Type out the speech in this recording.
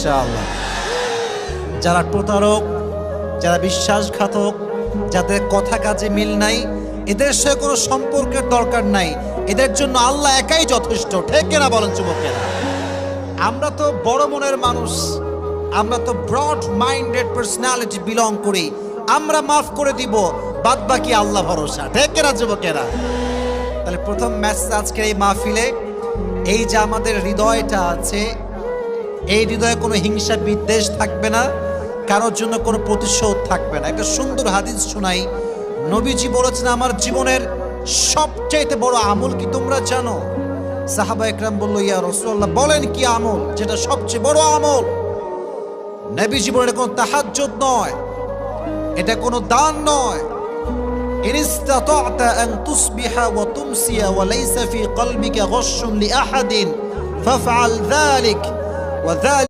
ইনশাআল্লাহ। যারা প্রতারক, যারা বিশ্বাসঘাতক, যাদের কথা কাজে মিল নাই, এদের সাথে কোনো সম্পর্কের দরকার নাই। এদের জন্য আল্লাহ একাই যথেষ্ট। ঠিক কিনা বলেন যুবকেরা? আমরা তো বড় মনের মানুষ, আমরা তো ব্রড মাইন্ডেড পার্সোনালিটি বিলং করি। আমরা মাফ করে দিব, বাদ বাকি আল্লাহ ভরসা। ঠিক কিনা যুবকেরা? তাহলে প্রথম মেসেজ আজকের এই মাহফিলে, এই যে আমাদের হৃদয়টা আছে, এই হৃদয়ে কোনো হিংসা বিদ্বেষ থাকবে না, কারোর জন্য কোনো প্রতিশোধ থাকবে না। একটা সুন্দর হাদিস শোনাই। নবীজি বলেছেন, আমার জীবনের সবচাইতে বড় আমল কি তোমরা জানো? সাহাবা একরাম বলল, ইয়া রাসূলুল্লাহ, বলেন কি আমল যেটা সবচেয়ে বড় আমল? নবীজি বলেন, এটা কোনো তাহাজ্জুদ নয়, এটা কোনো দান নয়। ইন ইসতাতা'তা আন তুসবিহা ওয়া তুমসিয়া ওয়া লাইসা ফি কলবিকা গশশুন লিআহাদিন ফাফআল যালিক ওয়া